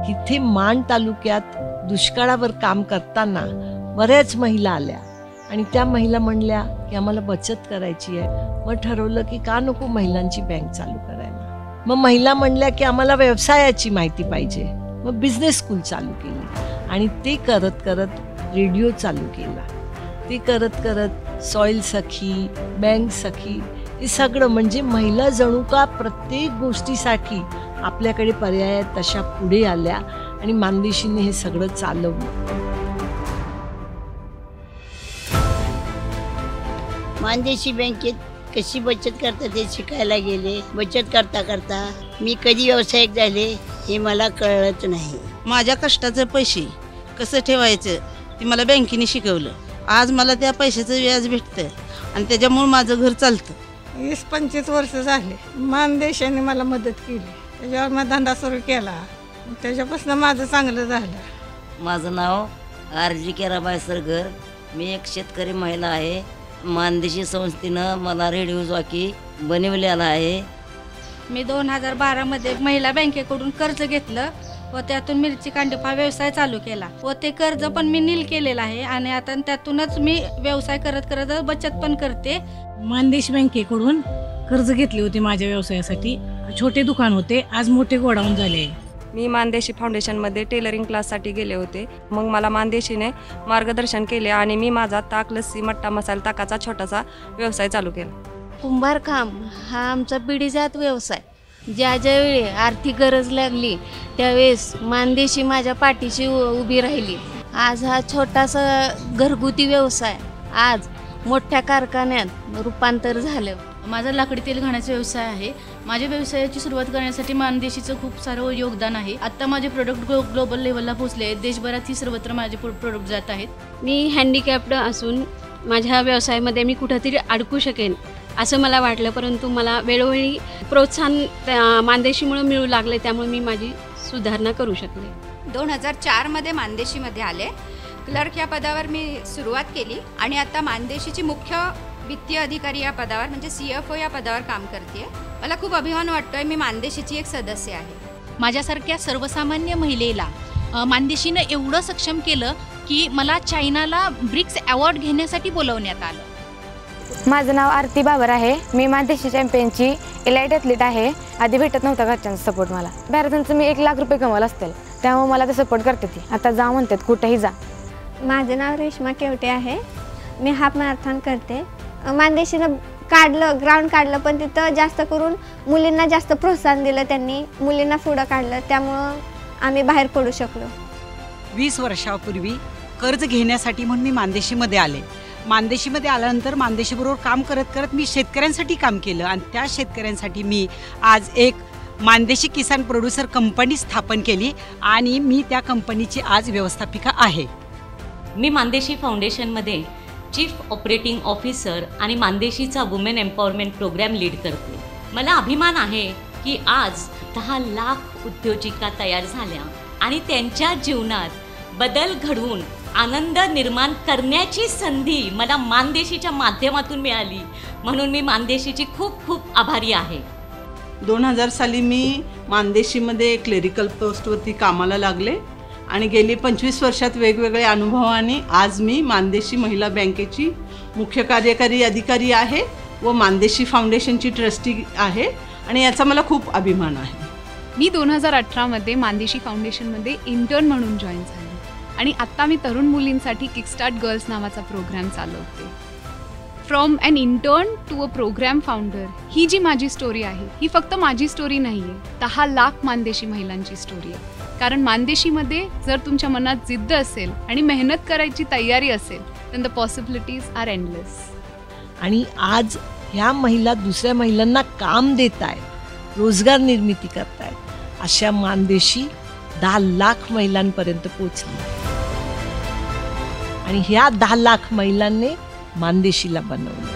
इथे माण तालुक्यात दुष्काळावर काम करताना बऱ्याच महिला आल्या आणि त्या महिला म्हणल्या की आम्हाला बचत करायची आहे. मग ठरवलं की का नको महिलांची बँक चालू करायला. मग महिला म्हणल्या की आम्हाला व्यवसायाची माहिती पाहिजे. मग बिझनेस स्कूल चालू केली आणि ते करत करत रेडिओ चालू केला. ते करत करत सॉईल सखी, बँक सखी, हे सगळं म्हणजे महिला जणू का प्रत्येक गोष्टीसाठी आपल्याकडे पर्याय तशा पुढे आल्या आणि मानदेशीने हे सगळं चालवलं. मानदेशी बँकेत कशी बचत करतात ते शिकायला गेले. बचत करता करता मी कधी व्यावसायिक झाले हे मला कळत नाही. माझ्या कष्टाचे पैसे कसं ठेवायचं ते मला बँकेने शिकवलं. आज मला त्या पैशाचं व्याज भेटतं आणि त्याच्यामुळे माझं घर चालतं. 20-25 वर्ष झाले मानदेशाने मला मदत केली. त्याच्यावर मी धंदा सुरू केला. त्याच्यापासून माझं चांगलं झालं. माझं नाव आरजी केराबाई सरगर. मी एक शेतकरी महिला आहे. मानदेशी संस्थेनं मला रेडिओ जॉकी बनवलेला आहे. मी 2012मध्ये महिला बँकेकडून कर्ज घेतलं व त्यातून मिरची कांडेपा व्यवसाय चालू केला व ते कर्ज पण मी नील केलेलं आहे आणि आता त्यातूनच मी व्यवसाय करत करत बचत पण करते. मानदेश बँकेकडून कर्ज घेतले होते माझ्या व्यवसायासाठी. छोटे दुकान होते, आज मोठे गोडाऊन झाले. मी मानदेशी फाउंडेशनमध्ये टेलरिंग क्लाससाठी गेले होते. मग मला मानदेशीने मार्गदर्शन केले आणि मी माझा ताक, लस्सी, मट्टा मसाला ताकाचा छोटासा व्यवसाय चालू केला. कुंभारकाम हा आमचा पिढीजात व्यवसाय. ज्यावेळी आर्थिक गरज लागली त्यावेळेस मानदेशी माझ्या पाठीशी उभी राहिली. आज हा छोटासा घरगुती व्यवसाय आज मोठ्या कारखान्यात रूपांतर झालं. माझा लाकडी तेल घाण्याचा व्यवसाय आहे. माझ्या व्यवसायाची सुरुवात करण्यासाठी मानदेशीचं खूप सारं योगदान आहे. आत्ता माझे प्रोडक्ट ग्लोबल लेवलला पोहोचले आहेत. देशभरातही सर्वत्र माझे प्रोडक्ट जात आहेत. मी हँडिकॅप्ड असून माझ्या व्यवसायामध्ये मी कुठंतरी अडकू शकेन असं मला वाटलं, परंतु मला वेळोवेळी प्रोत्साहन मानदेशीमुळे मिळू लागले. त्यामुळे मी माझी सुधारणा करू शकले. 2004मध्ये मानदेशीमध्ये आले. क्लर्क या पदावर मी सुरुवात केली आणि आता मानदेशीची मुख्य वित्तीय अधिकारी या पदावर म्हणजे CFO या पदावर काम करते. मला खूप अभिमान वाटतोय मी मानदेशीची एक सदस्य आहे. माझ्यासारख्या सर्वसामान्य महिलेला मानदेशीनं एवढं सक्षम केलं की मला चायनाला ब्रिक्स अवॉर्ड घेण्यासाठी बोलवण्यात आलं. माझं नाव आरती बाबर आहे. मी मानदेशी चॅम्पियनची एलाइट ॲथलीट आहे. आधी भेटत नव्हता घरच्यांचा सपोर्ट मला. मॅरेथॉनचं मी 1 लाख रुपये कमवलं असतील, त्यामुळे मला ते सपोर्ट करते ती. आता जा म्हणतात कुठेही जा. माझं नाव रेश्मा केवटे आहे. मी हाफ मॅरेथॉन करते. मानदेशीनं ग्राउंड काढलं पण तिथं जास्त करून मुलींना जास्त प्रोत्साहन दिलं. त्यांनी मुलींना पुढं काढलं, त्यामुळं आम्ही बाहेर पडू शकलो. 20 वर्षापूर्वी कर्ज घेण्यासाठी म्हणून मी मानदेशीमध्ये आले. मानदेशीमध्ये आल्यानंतर मानदेशीबरोबर काम करत करत मी शेतकऱ्यांसाठी काम केलं आणि त्या शेतकऱ्यांसाठी मी आज एक मानदेशी किसान प्रोड्युसर कंपनी स्थापन केली आणि मी त्या कंपनीची आज व्यवस्थापिका आहे. मी मानदेशी फाउंडेशनमध्ये चीफ ऑपरेटिंग ऑफिसर आणि मानदेशीचा वुमेन एम्पॉवरमेंट प्रोग्रॅम लीड करते. मला अभिमान आहे की आज 10 लाख उद्योजिका तयार झाल्या आणि त्यांच्या जीवनात बदल घडवून आनंद निर्माण करण्याची संधी मला मानदेशीच्या माध्यमातून मिळाली. म्हणून मी मानदेशीची खूप खूप आभारी आहे. 2000 साली मी मानदेशीमध्ये क्लेरिकल पोस्टवरती कामाला लागले आणि गेली 25 वर्षात वेगवेगळ्या अनुभवाने आज मी मानदेशी महिला बँकेची मुख्य कार्यकारी अधिकारी आहे व मानदेशी फाउंडेशनची ट्रस्टी आहे आणि याचा मला खूप अभिमान आहे. मी 2018मध्ये मानदेशी फाउंडेशनमध्ये इंटर्न म्हणून जॉईन झाले आणि आत्ता मी तरुण मुलींसाठी किकस्टार्ट गर्ल्स नावाचा प्रोग्राम चालवते. From an intern to a programme founder ही जी माझी स्टोरी आहे ही फक्त माझी स्टोरी नाही आहे, 10 लाख मानदेशी महिलांची स्टोरी आहे. कारण मानदेशीमध्ये जर तुमच्या मनात जिद्द असेल आणि मेहनत करायची तयारी असेल then the possibilities are endless. आणि आज ह्या महिला दुसऱ्या महिलांना काम देत आहेत, रोजगार निर्मिती करतायत. अशा मानदेशी 10 लाख महिलांपर्यंत पोहोचली आणि ह्या 10 लाख महिलांनी मानदेशीला बनवलं.